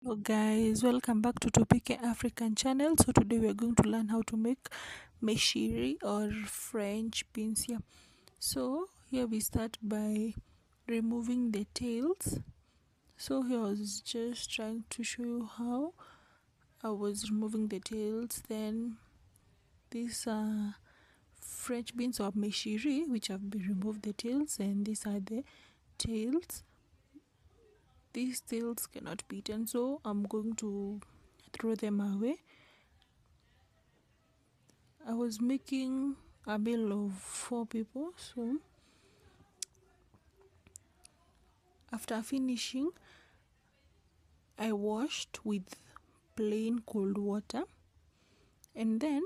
Hello guys, welcome back to Topike African channel. So today we are going to learn how to make meshiri or French beans here. So here we start by removing the tails. So here I was just trying to show you how I was removing the tails. Then these are French beans or meshiri which have been removed the tails, and these are the tails. These tails cannot be eaten, so I'm going to throw them away. I was making a meal of 4 people, so after finishing, I washed with plain cold water, and then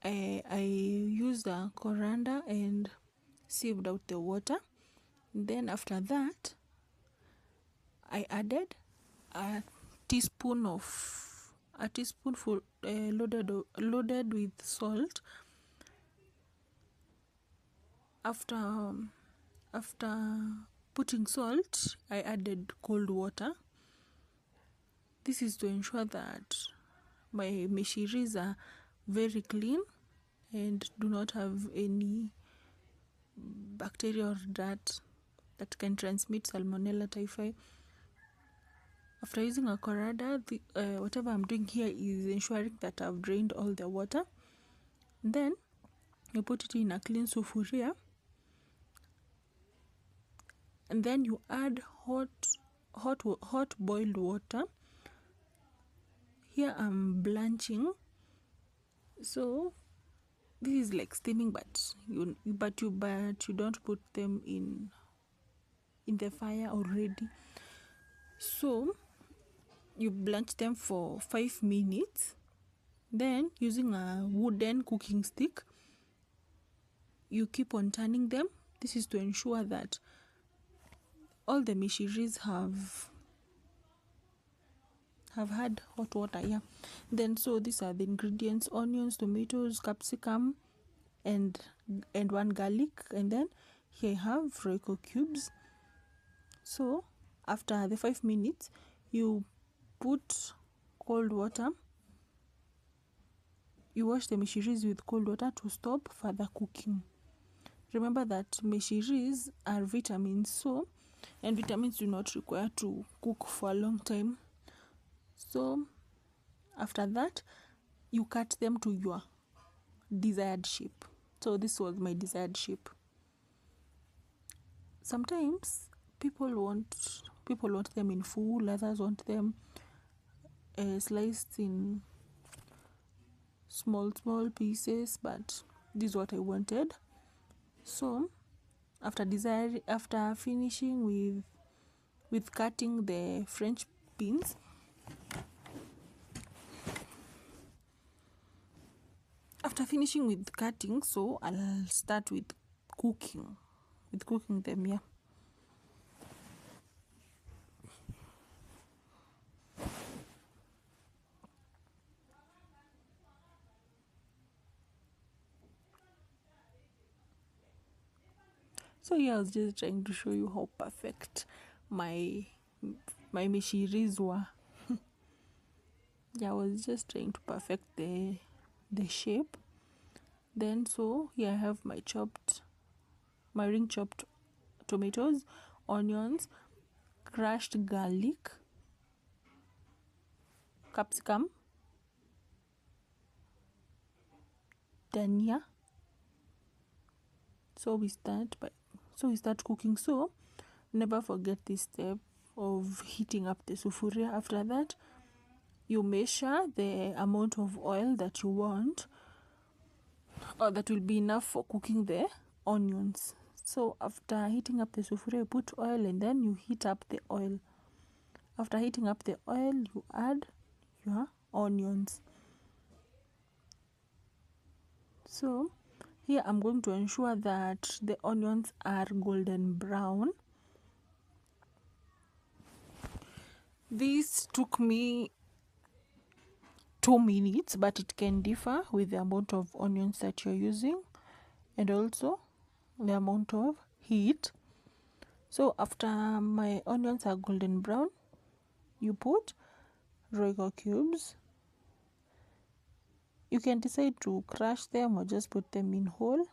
I used a coriander and sieved out the water. Then after that, I added a teaspoonful loaded with salt. After putting salt, I added cold water. This is to ensure that my meshiris are very clean and do not have any bacteria or dirt that can transmit Salmonella typhi. After using a coriander, whatever I'm doing here is ensuring that I've drained all the water. Then you put it in a clean sufuria, and then you add hot boiled water. Here I'm blanching, so this is like steaming, but you don't put them in the fire already. So you blanch them for 5 minutes. Then using a wooden cooking stick, you keep on turning them. This is to ensure that all the meshiris have had hot water. Then so these are the ingredients: onions, tomatoes, capsicum, and 1 garlic. And then here I have Royco cubes. So after the 5 minutes, you put cold water. You wash the meshiris with cold water to stop further cooking. Remember that meshiris are vitamins, and vitamins do not require to cook for a long time. So after that, you cut them to your desired shape. So this was my desired shape. Sometimes people want them in full, others want them sliced in small pieces, but this is what I wanted. So after finishing with cutting the French beans, so I'll start with cooking them. So I was just trying to show you how perfect my meshiris were. I was just trying to perfect the shape. Then so here I have my ring chopped tomatoes, onions, crushed garlic, capsicum, dhania. So we start cooking. So never forget this step of heating up the sufuria. After that, you measure the amount of oil that you want, or that will be enough for cooking the onions. So after heating up the sufuria, you put oil, and then you heat up the oil. After heating up the oil, you add your onions. So here I'm going to ensure that the onions are golden brown. This took me 2 minutes, but it can differ with the amount of onions that you're using and also the amount of heat. So after my onions are golden brown, you put Royco cubes. You can decide to crush them or just put them in whole.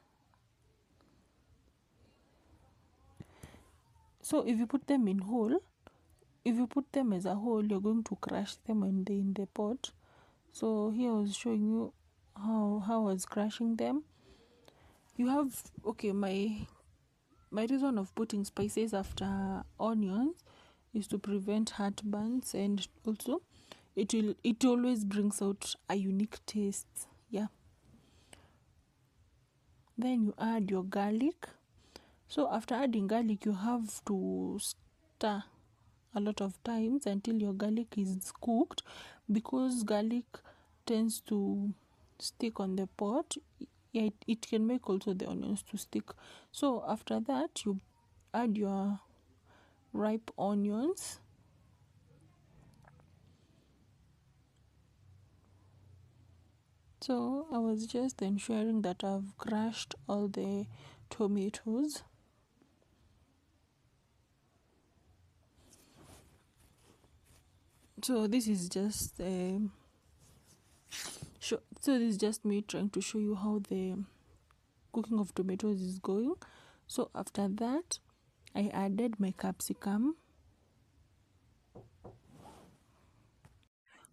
So if you put them in whole, if you put them as a whole, you're going to crush them when they're in the pot. So here I was showing you how I was crushing them. You have, okay, my reason of putting spices after onions is to prevent heartburns, and also it always brings out a unique taste. Yeah. Then you add your garlic. So after adding garlic, you have to stir a lot of times until your garlic is cooked, because garlic tends to stick on the pot. Yeah, it can make also the onions to stick. So after that, you add your ripe onions. So I was just ensuring that I've crushed all the tomatoes. So this is just this is just me trying to show you how the cooking of tomatoes is going. So after that, I added my capsicum.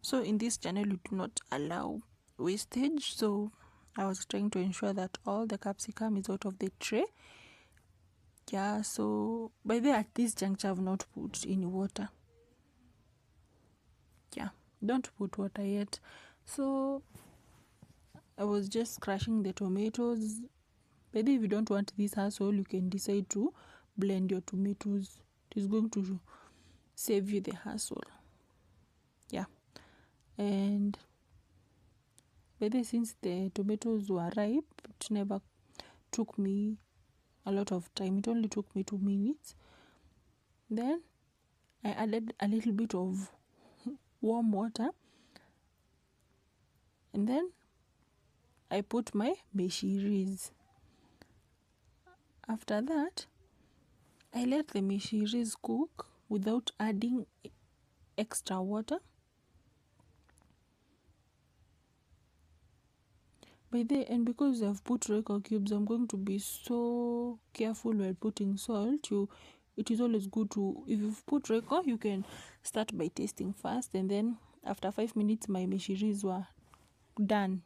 So in this channel, we do not allow wastage, so I was trying to ensure that all the capsicum is out of the tray. Yeah, so by the way, at this juncture, I've not put any water. Yeah, don't put water yet. So I was just crushing the tomatoes. By the way, if you don't want this hassle, you can decide to blend your tomatoes. It is going to save you the hassle. Yeah. And by the way, since the tomatoes were ripe, it never took me a lot of time. It only took me 2 minutes. Then I added a little bit of warm water, and then I put my meshiris. After that, I let the meshiris cook without adding extra water. By the and because I've put Royco cubes, I'm going to be so careful while putting salt. It is always good to, if you've put Royco, you can start by tasting first, and then after 5 minutes my meshiris were done.